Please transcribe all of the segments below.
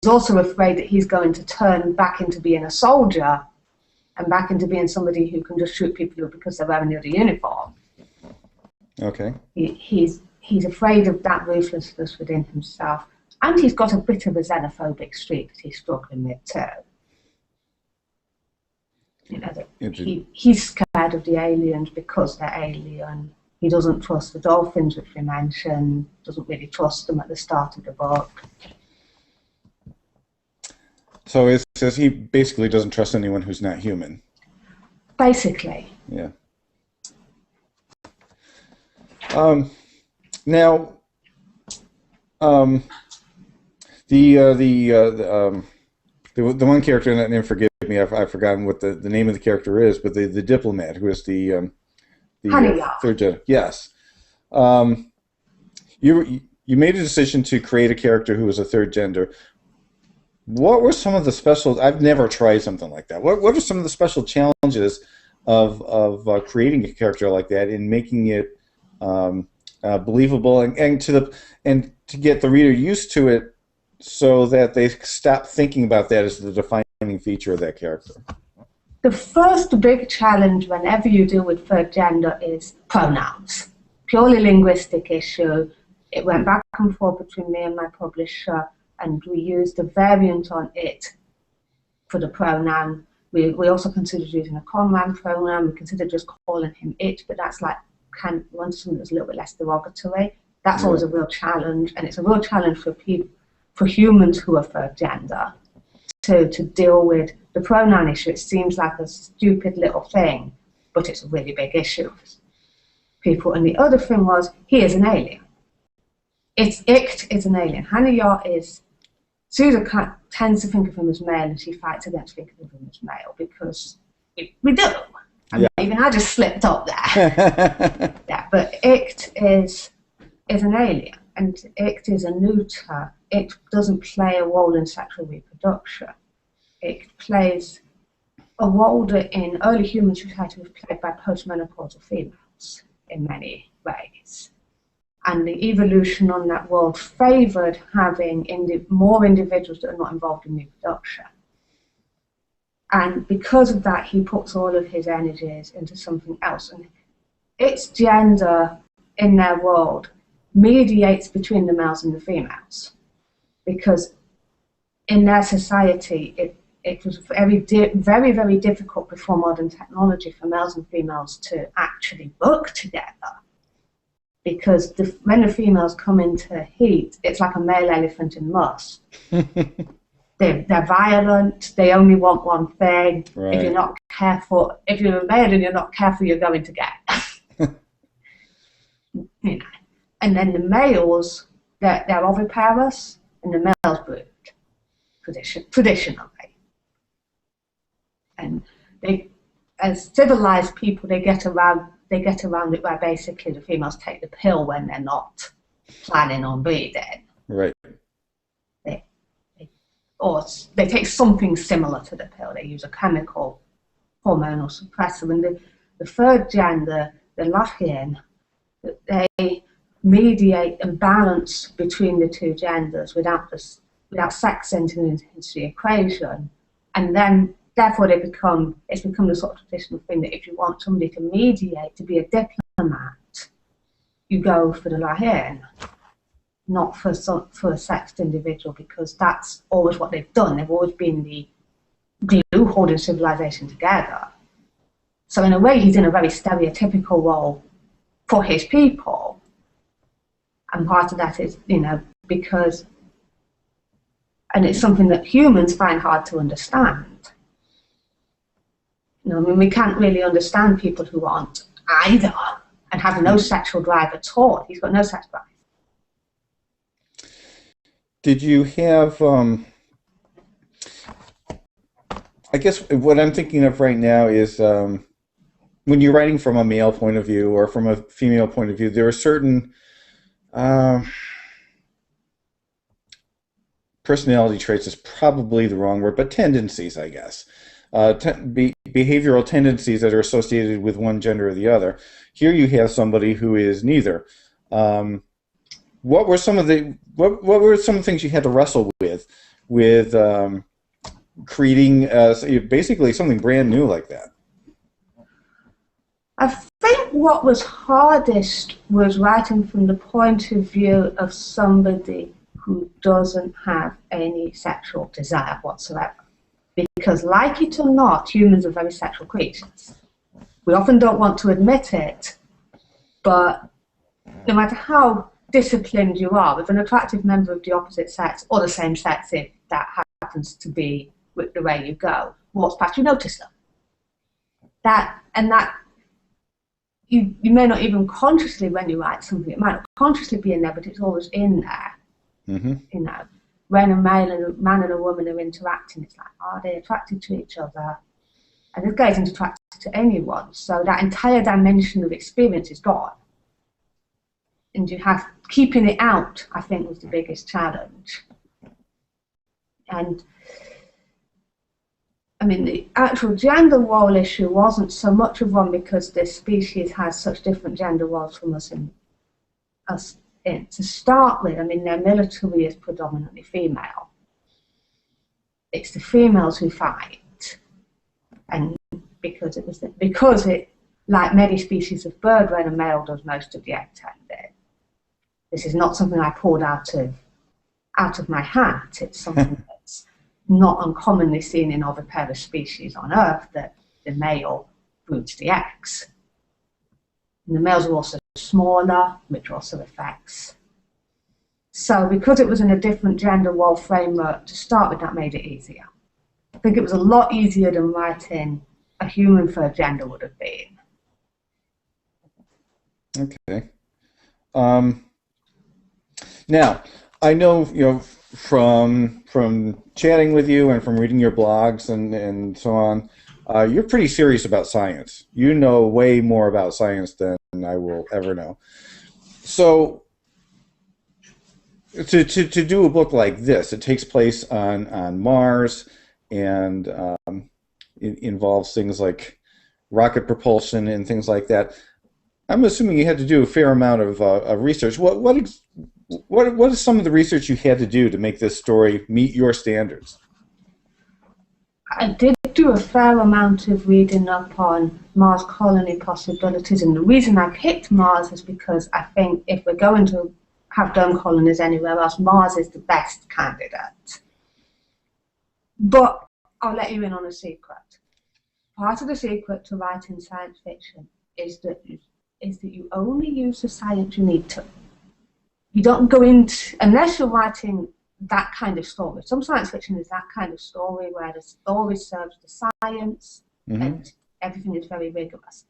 also afraid that he's going to turn back into being a soldier and back into being somebody who can just shoot people because they're wearing the other uniform. Okay. He's afraid of that ruthlessness within himself, and he's got a bit of a xenophobic streak that he's struggling with too. You know, that he's scared of the aliens because they're alien. He doesn't trust the dolphins, which we mentioned, doesn't really trust them at the start of the book. So it says he basically doesn't trust anyone who's not human. Basically. Yeah. Now, the one character, and forgive me, I've forgotten what the name of the character is, but the diplomat who is the third gender. Yes. You made a decision to create a character who was a third gender. What were some of the special? I've never tried something like that. What are some of the special challenges of creating a character like that and making it believable and to get the reader used to it, so that they stop thinking about that as the defining feature of that character? The first big challenge whenever you deal with third gender is pronouns. Purely linguistic issue. It went back and forth between me and my publisher, and we used a variant on it for the pronoun. We also considered using a Conran pronoun. We considered just calling him it, but that's like kind of one something that's a little bit less derogatory. That's always a real challenge, and it's a real challenge for humans who are third gender to deal with the pronoun issue. It seems like a stupid little thing, but it's a really big issue for people. And the other thing was, he is an alien. Icht is an alien. Hannah is, Susan tends to think of him as male, and she fights against thinking of him as male because we do. Even I just slipped up there. Yeah, but Icht is an alien, and Icht is a neuter. It doesn't play a role in sexual reproduction. It plays a role that in early human society was played by postmenopausal females in many ways. And the evolution on that world favoured having more individuals that are not involved in reproduction. And because of that, he puts all of his energies into something else. And its gender in their world mediates between the males and the females. Because in their society, it was very, very difficult before modern technology for males and females to actually work together. Because when the females come into heat, it's like a male elephant in moss. They're violent. They only want one thing. Right. If you're not careful, if you're a male and you're not careful, you're going to get. You know. And then the males, they're oviparous, and the males brood traditionally. And they, as civilized people, they get around it by basically the females take the pill when they're not planning on breeding. Right. Or they take something similar to the pill. They use a chemical hormonal suppressor. And the third gender, the Lachien, they mediate and balance between the two genders without sex entering into the equation. And then, therefore, it's become the sort of traditional thing that if you want somebody to mediate, to be a diplomat, you go for the Lachien, not for a sexed individual, because that's always what they've done. They've always been the glue holding civilization together. So in a way, he's in a very stereotypical role for his people. And part of that is, because, and it's something that humans find hard to understand. We can't really understand people who aren't either and have no sexual drive at all. He's got no sex drive. Did you have, I guess what I'm thinking of right now is when you're writing from a male point of view or from a female point of view, there are certain personality traits is probably the wrong word, but tendencies, I guess. Behavioral tendencies that are associated with one gender or the other. Here you have somebody who is neither. What were some of the things you had to wrestle with with creating basically something brand new like that? I think what was hardest was writing from the point of view of somebody who doesn't have any sexual desire whatsoever. Because, like it or not, humans are very sexual creatures. We often don't want to admit it, but no matter how disciplined you are, with an attractive member of the opposite sex, or the same sex if that happens to be with the way you go, walks past, you notice them. That you may not even consciously, when you write something, it might not consciously be in there, but it's always in there. Mm-hmm. You know, when a man and a woman are interacting, it's like, are they attracted to each other? And this guy isn't attracted to anyone, so that entire dimension of experience is gone. And keeping it out, I think, was the biggest challenge. And I mean, the actual gender role issue wasn't so much of one because this species has such different gender roles from us. To start with, I mean, their military is predominantly female. It's the females who fight, and because like many species of bird, when a male does most of the egg tending. This is not something I pulled out of my hat. It's something that's not uncommonly seen in oviparous species on Earth, that the male broods the eggs. And the males are also smaller, which also affects. So because it was in a different gender role framework to start with, that made it easier. I think it was a lot easier than writing a human third gender would have been. Okay. Now, I know, from chatting with you and from reading your blogs and so on, you're pretty serious about science. You know way more about science than I will ever know. So to do a book like this, it takes place on Mars, and it involves things like rocket propulsion and things like that. I'm assuming you had to do a fair amount of research. What is some of the research you had to do to make this story meet your standards? I did do a fair amount of reading up on Mars colony possibilities, and the reason I picked Mars is because I think if we're going to have dome colonies anywhere else, Mars is the best candidate. But I'll let you in on a secret. Part of the secret to writing science fiction is that you only use the science you need to. You don't go into, unless you're writing that kind of story. Some science fiction is that kind of story where the story serves the science, mm-hmm. and everything is very rigorous.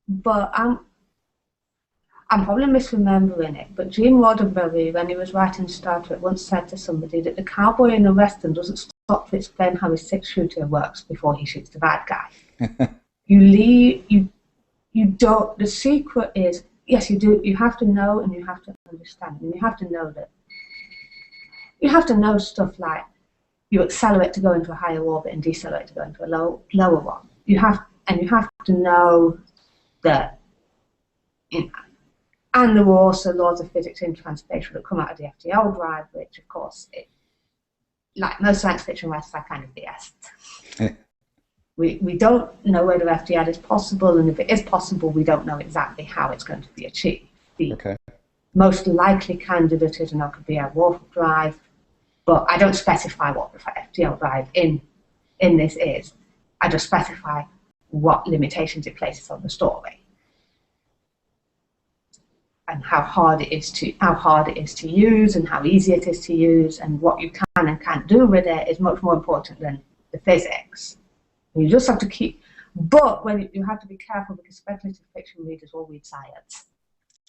But I'm probably misremembering it, but Gene Roddenberry, when he was writing Star Trek, once said to somebody that the cowboy in a western doesn't stop to explain how his six-shooter works before he shoots the bad guy. You don't, the secret is, yes, you have to know and you have to understand, and you have to know that. You have to know stuff like you accelerate to go into a higher orbit and decelerate to go into a lower one. You have to know that, and there were also laws of physics in transpatial that come out of the FTL drive, which of course, like most science fiction writers, I kind of BS'd. We don't know whether FDR is possible, and if it is possible, we don't know exactly how it's going to be achieved. The most likely candidate is an Alcubierre warp drive, but I don't specify what the FDL drive in this is. I just specify what limitations it places on the story, and how hard it is to use, and how easy it is to use, and what you can and can't do with it is much more important than the physics. You just have to keep, but you have to be careful, because speculative fiction readers will read science.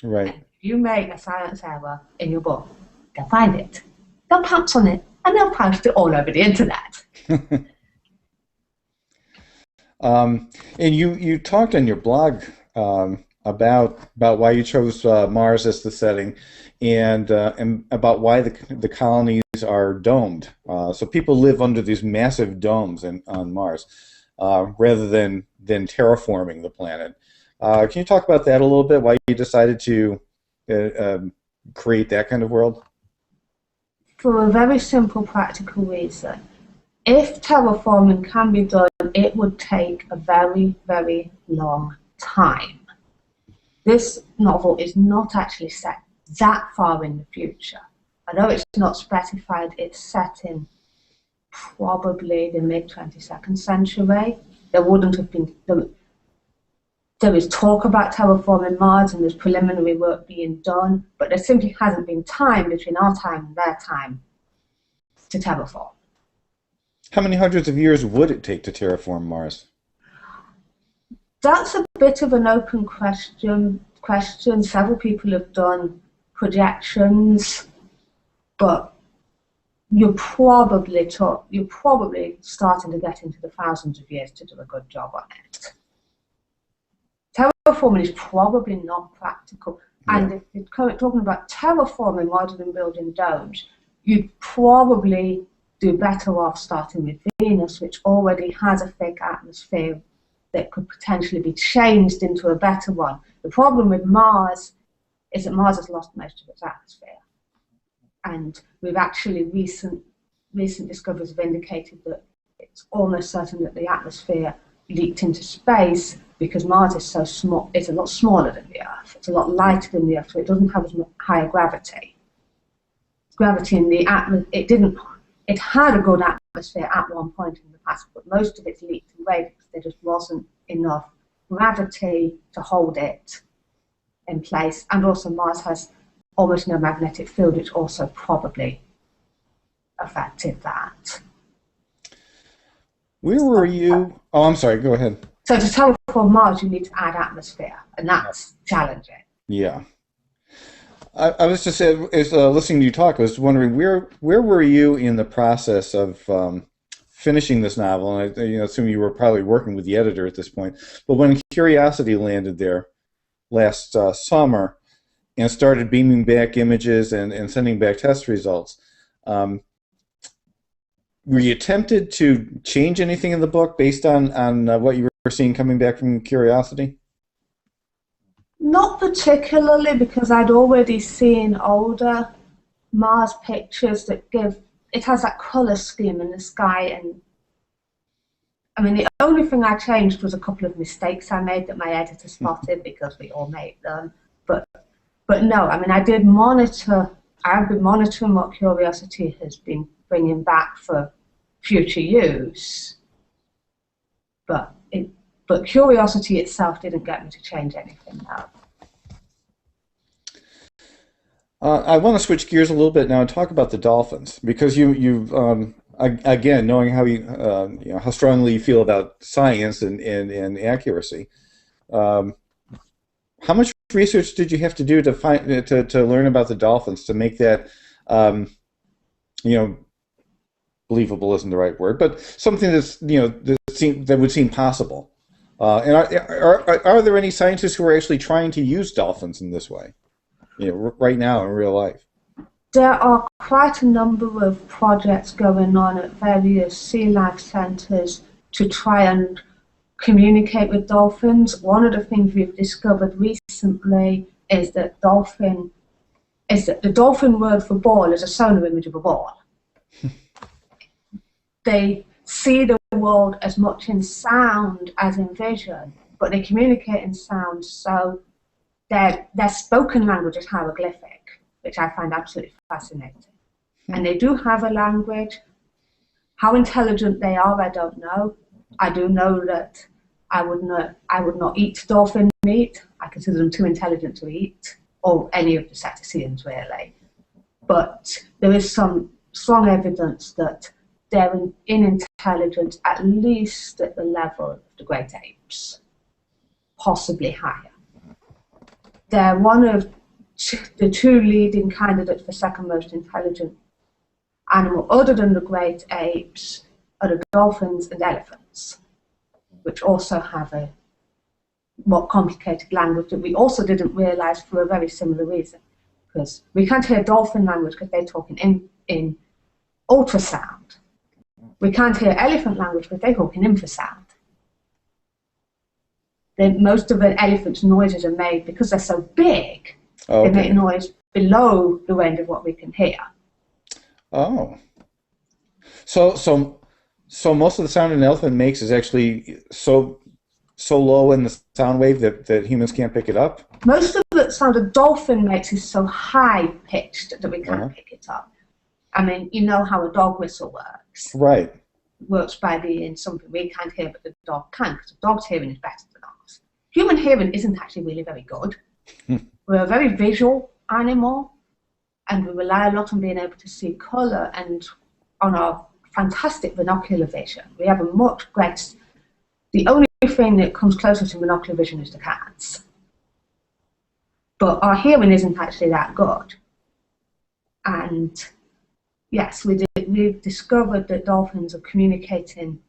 Right. And if you make a science error in your book, they'll find it, they'll pounce on it, and they'll post it all over the internet. And you talked on your blog about why you chose Mars as the setting, and about why the colonies are domed. So people live under these massive domes on Mars, rather than terraforming the planet. Can you talk about that a little bit? Why you decided to create that kind of world? For a very simple practical reason. If terraforming can be done, it would take a very, very long time. This novel is not actually set that far in the future. Although it's not specified, it's set in probably the mid-22nd century. There wouldn't have been... There is talk about terraforming Mars and there's preliminary work being done, but there simply hasn't been time between our time and their time to terraform. How many hundreds of years would it take to terraform Mars? That's a bit of an open question. Several people have done projections, but you're probably starting to get into the thousands of years to do a good job on it. Terraforming is probably not practical. Yeah. And if you're talking about terraforming rather than building domes, you'd probably do better off starting with Venus, which already has a thick atmosphere that could potentially be changed into a better one. The problem with Mars is that Mars has lost most of its atmosphere. And we've actually, recent discoveries have indicated that it's almost certain that the atmosphere leaked into space because Mars is so small, it's a lot smaller than the Earth. It's a lot lighter than the Earth, so it doesn't have as much higher gravity. Gravity in the atmosphere, it had a good atmosphere at one point in the past, but most of it's leaked away because there just wasn't enough gravity to hold it in place. And also Mars has almost no magnetic field, which also probably affected that. Where were you? Oh, I'm sorry, go ahead. So to terraform Mars, you need to add atmosphere, and that's challenging. Yeah. I was just listening to you talk, I was wondering, where were you in the process of finishing this novel? And I assume you were probably working with the editor at this point. But when Curiosity landed there last summer and started beaming back images and sending back test results, were you tempted to change anything in the book based on what you were seeing coming back from Curiosity? Not particularly, because I'd already seen older Mars pictures that it has that colour scheme in the sky, and I mean the only thing I changed was a couple of mistakes I made that my editor spotted because we all make them. But no, I mean I did monitor. I've been monitoring what Curiosity has been bringing back for future use, but Curiosity itself didn't get me to change anything now. I want to switch gears a little bit now and talk about the dolphins, because you've again, knowing how how strongly you feel about science and accuracy. How much research did you have to do to learn about the dolphins to make that believable isn't the right word, but something that's that would seem possible? And are there any scientists who are actually trying to use dolphins in this way, right now in real life? There are quite a number of projects going on at various sea life centres to try and communicate with dolphins. One of the things we've discovered recently is that the dolphin word for ball is a sonar image of a ball. They see the world as much in sound as in vision, but they communicate in sound, so their spoken language is hieroglyphic, which I find absolutely fascinating. And they do have a language. How intelligent they are, I don't know. I do know that I would not eat dolphin meat. I consider them too intelligent to eat, or any of the cetaceans really. But there is some strong evidence that they're in intelligence at least at the level of the great apes, possibly higher. They're one of the two leading candidates for second most intelligent animal other than the great apes are the dolphins and elephants, which also have a more complicated language that we also didn't realize for a very similar reason. Because we can't hear dolphin language because they're talking in ultrasound. We can't hear elephant language because they talk in infrasound. Most of an elephant's noises are made because they're so big. Oh, okay. They make noise below the range of what we can hear. Oh. So so so most of the sound an elephant makes is actually so low in the sound wave that humans can't pick it up? Most of the sound a dolphin makes is so high pitched that we Uh-huh. can't pick it up. I mean, you know how a dog whistle works. Right. It works by being something we can't hear, but the dog can, because the dog's hearing is better than ours. Human hearing isn't actually really very good. We're a very visual animal, and we rely a lot on being able to see colour and on our fantastic binocular vision. We have a much greater. The only thing that comes closer to binocular vision is the cats. But our hearing isn't actually that good. And yes, we discovered that dolphins are communicating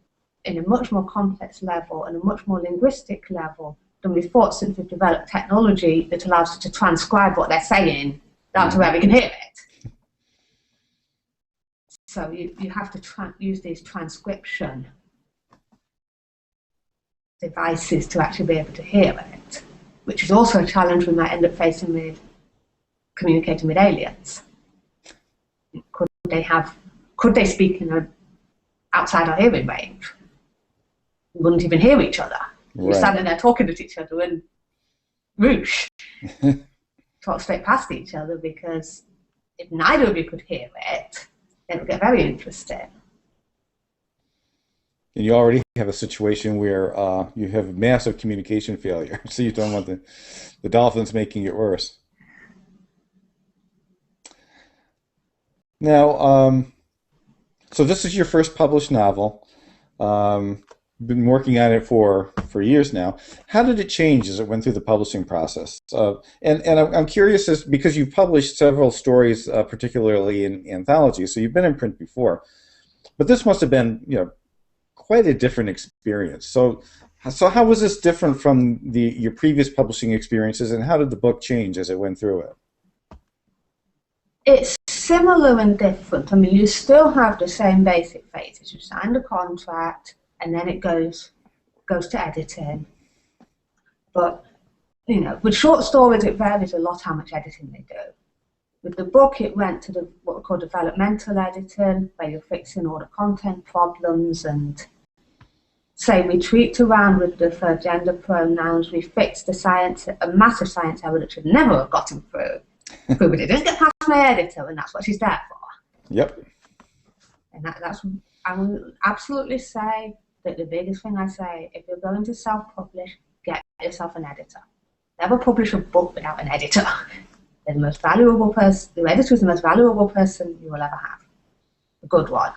in a much more complex level and a much more linguistic level than we thought, since we've developed technology that allows us to transcribe what they're saying down to where we can hear it. So you have to use these transcription devices to actually be able to hear it, which is also a challenge we might end up facing with communicating with aliens. Could they speak outside our hearing range? We wouldn't even hear each other. Right. We're standing there talking at each other and whoosh, talk straight past each other, because if neither of you could hear it, then it would get very interesting. And you already have a situation where you have massive communication failure, so you don't want the dolphins making it worse. Now, so this is your first published novel. Been working on it for years now. How did it change as it went through the publishing process? And I'm curious, as because you've published several stories, particularly in anthologies, so you've been in print before, but this must have been, quite a different experience. So how was this different from your previous publishing experiences, and how did the book change as it went through it? It's similar and different. I mean, you still have the same basic phases. You sign the contract, and then it goes to editing. But with short stories, it varies a lot how much editing they do. With the book, it went to what we call developmental editing, where you're fixing all the content problems, and say we tweaked around with the third gender pronouns. We fixed a massive science error that should never have gotten through. But it didn't get past my editor, and that's what she's there for. Yep. And I will absolutely say that the biggest thing I say, if you're going to self-publish, get yourself an editor. Never publish a book without an editor. They're the most valuable person. The editor is the most valuable person you will ever have. A good one.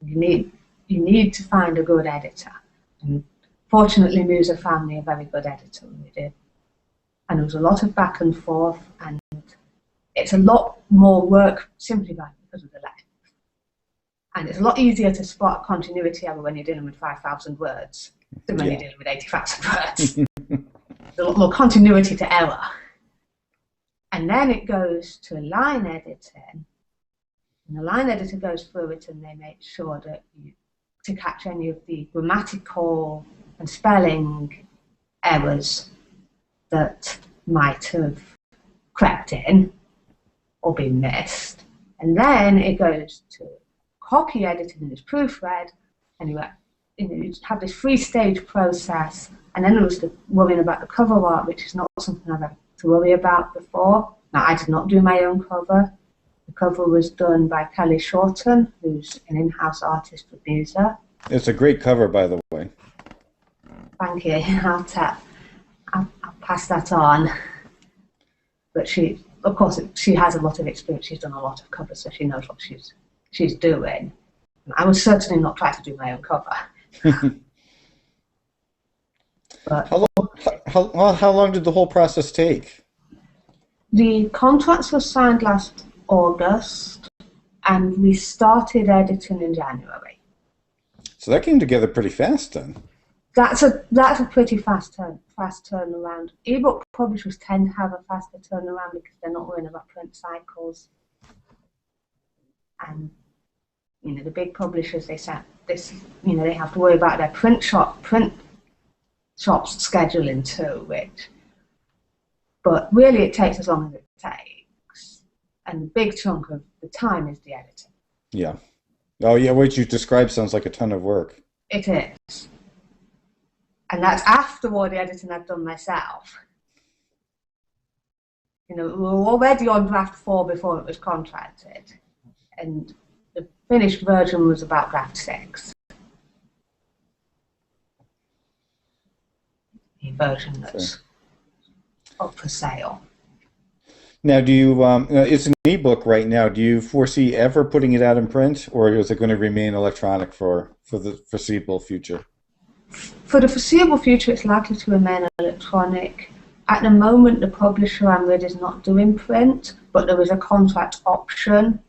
You need to find a good editor. And fortunately, Musa found me a very good editor, and we did. And there was a lot of back and forth, and it's a lot more work simply because of the length. And it's a lot easier to spot a continuity error when you're dealing with 5,000 words than when you're dealing with 80,000 words. There's a lot more continuity to error. And then it goes to line editing, and the line editor goes through it, and they make sure that to catch any of the grammatical and spelling errors that might have crept in or been missed. And then it goes to copy editing and it's proofread, and you have this three-stage process. And then there was the worrying about the cover art, which is not something I've had to worry about before. Now, I did not do my own cover. The cover was done by Kelly Shorten, who's an in-house artist with Musa. It's a great cover, by the way. Thank you. I'll pass that on. But she has a lot of experience. She's done a lot of covers, so she knows what she's doing. I would certainly not try to do my own cover. But How long did the whole process take? the contracts were signed last August, and we started editing in January. So that came together pretty fast then. That's a pretty fast turnaround. Ebook publishers tend to have a faster turnaround because they're not worrying about print cycles. And the big publishers, they have to worry about their print shops scheduling too, but really it takes as long as it takes. and a big chunk of the time is the editing. Yeah. Oh, yeah, what you described sounds like a ton of work. It is. And that's after all the editing I've done myself. You know, we were already on draft 4 before it was contracted. And the finished version was about draft 6. The version that's up for sale. Now, do you, it's an ebook right now. Do you foresee ever putting it out in print, or is it going to remain electronic for the foreseeable future? For the foreseeable future, it's likely to remain electronic. At the moment, the publisher I'm with is not doing print, but there is a contract option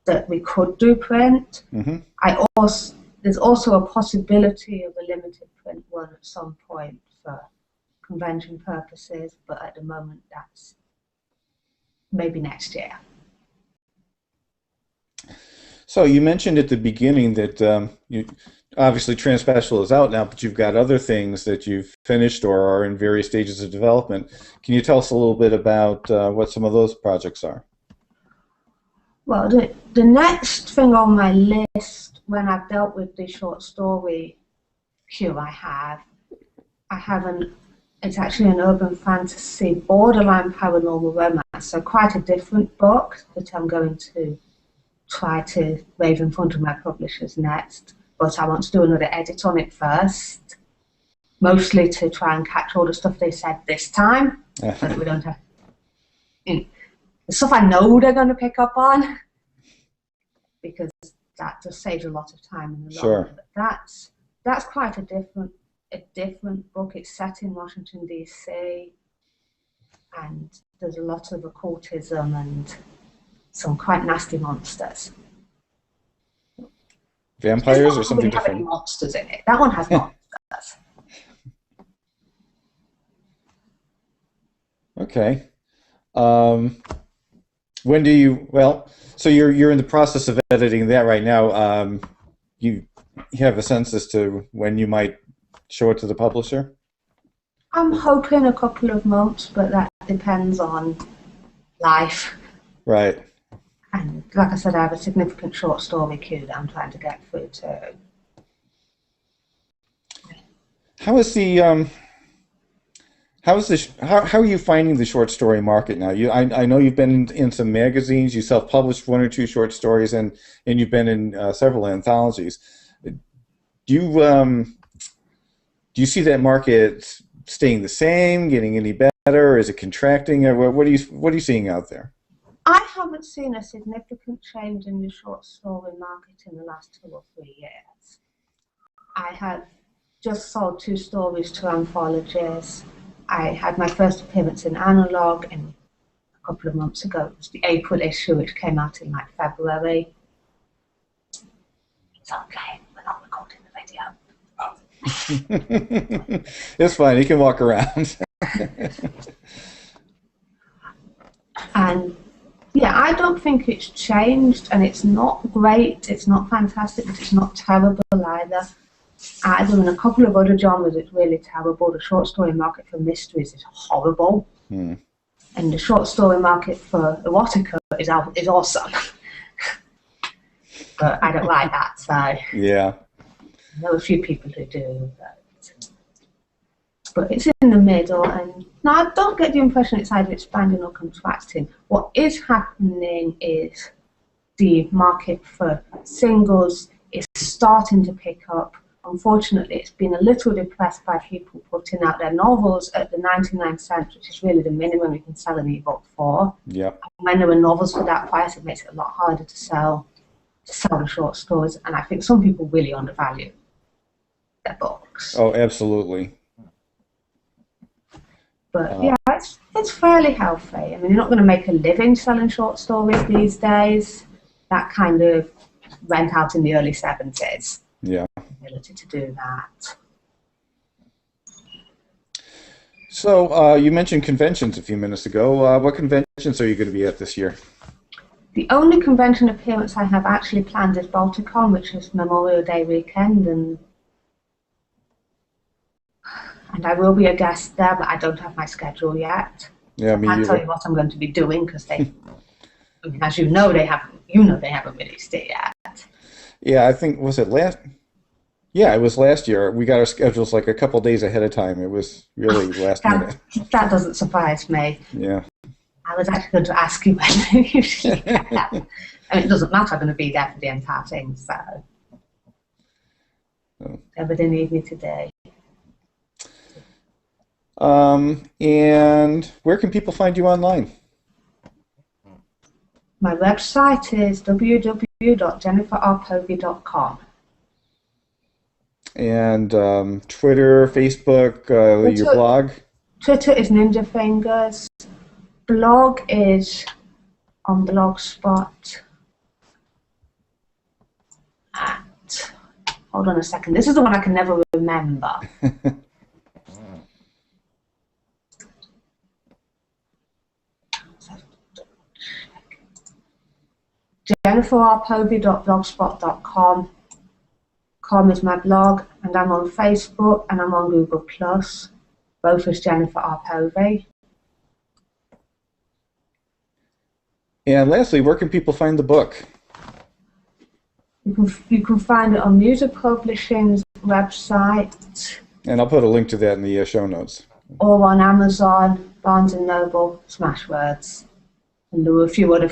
that we could do print. There's also a possibility of a limited print one at some point for convention purposes, but at the moment, that's maybe next year. So you mentioned at the beginning that you obviously Transspecial is out now, but you've got other things that you've finished or are in various stages of development. Can you tell us a little bit about what some of those projects are? Well, the next thing on my list, when I've dealt with the short story queue it's actually an urban fantasy, borderline paranormal romance, so quite a different book that I'm going to try to wave in front of my publishers next. But I want to do another edit on it first, mostly to try and catch all the stuff they said this time, so that we don't have the stuff I know they're going to pick up on, because that just saves a lot of time in the long run. But that's quite a different book. It's set in Washington, D.C., and there's a lot of occultism and some quite nasty monsters. Vampires or something different? Any monsters in it. That one has monsters. Okay. When do you? Well, so you're in the process of editing that right now. You have a sense as to when you might show it to the publisher? I'm hoping a couple of months, but that depends on life. Right. And like I said, I have a significant short story queue that I'm trying to get through too. How are you finding the short story market now? I know you've been in some magazines. You self-published 1 or 2 short stories, and you've been in several anthologies. Do you see that market staying the same, getting any better, or is it contracting? Or what are you seeing out there? I haven't seen a significant change in the short story market in the last 2 or 3 years. I have just sold 2 stories to anthologies. I had my first appearance in Analog a couple of months ago. It was the April issue, which came out in like February. It's okay, we're not recording the video. It's fine, you can walk around. And yeah, I don't think it's changed, and it's not great, it's not fantastic, but it's not terrible either. In a couple of other genres, it's really terrible. The short story market for mysteries is horrible, and the short story market for erotica is awesome. But I don't like that, so yeah. I know a few people who do, but it's in the middle. And now I don't get the impression it's either expanding or contracting. What is happening is the market for singles is starting to pick up. Unfortunately, it's been a little depressed by people putting out their novels at the 99 cents, which is really the minimum you can sell an ebook for. Yep. When there are novels for that price, it makes it a lot harder to sell the short stories, and I think some people really undervalue their books. Oh, absolutely. But yeah, it's fairly healthy. I mean, you're not going to make a living selling short stories these days. That kind of went out in the early 70s. Yeah. Ability to do that. So you mentioned conventions a few minutes ago. What conventions are you going to be at this year? The only convention appearance I have actually planned is Balticon, which is Memorial Day weekend, and I will be a guest there, but I don't have my schedule yet. Yeah, I can't tell you what I'm going to be doing because they I mean, as you know, they haven't released it yet. Yeah, I think, was it last? Yeah, it was last year. We got our schedules like a couple days ahead of time. It was really last minute. That doesn't surprise me. Yeah. I was actually going to ask you when they usually get. I mean, it doesn't matter. I'm going to be there for the entire thing, so whatever they need me to do. And where can people find you online? My website is www.jenniferrpovey.com. And Twitter, Facebook, your blog? Twitter is Ninja Fingers. Blog is on Blogspot at, hold on a second, this is the one I can never remember. jenniferrpovey.blogspot.com. Com is my blog, and I'm on Facebook and I'm on Google+, both as Jennifer R. Povey. And lastly, where can people find the book? You can find it on Music Publishing's website. And I'll put a link to that in the show notes. Or on Amazon, Barnes & Noble, Smashwords. And there were a few other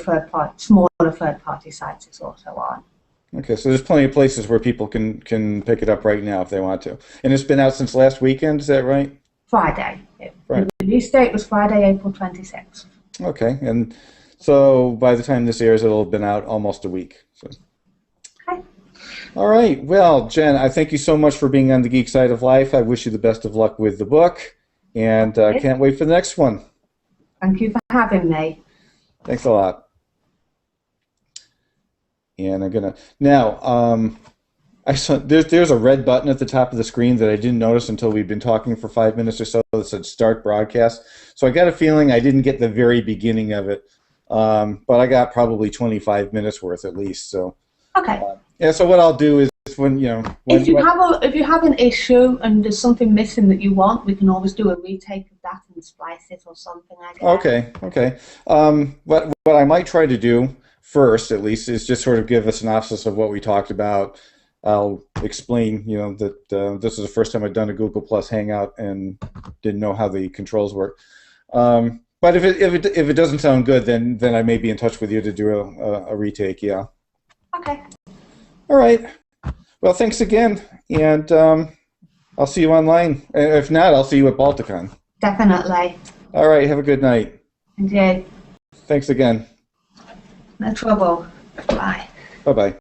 smaller third-party sites it's also on. Okay, so there's plenty of places where people can pick it up right now if they want to. And it's been out since last weekend, is that right? Friday. Right. The release date was Friday, April 26th. Okay, and so by the time this airs, it'll have been out almost a week. So. Okay. All right. Well, Jen, I thank you so much for being on the Geek Side of Life. I wish you the best of luck with the book, and can't wait for the next one. Thank you for having me. Thanks a lot. And I'm gonna now. I saw there's a red button at the top of the screen that I didn't notice until we've been talking for 5 minutes or so that said Start Broadcast. So I got a feeling I didn't get the very beginning of it, but I got probably 25 minutes worth at least. So okay. Yeah. So what I'll do is when if you have an issue and there's something missing that you want, we can always do a retake of that and splice it or something like that. Okay. Okay. What I might try to do first, at least, is just sort of give a synopsis of what we talked about. I'll explain, that this is the first time I've done a Google Plus Hangout and didn't know how the controls work. But if it doesn't sound good, then I may be in touch with you to do a retake. Yeah. Okay. All right. Well, thanks again, and I'll see you online. If not, I'll see you at Balticon. Definitely. All right. Have a good night. And you. Thanks again. No trouble. Bye. Bye-bye.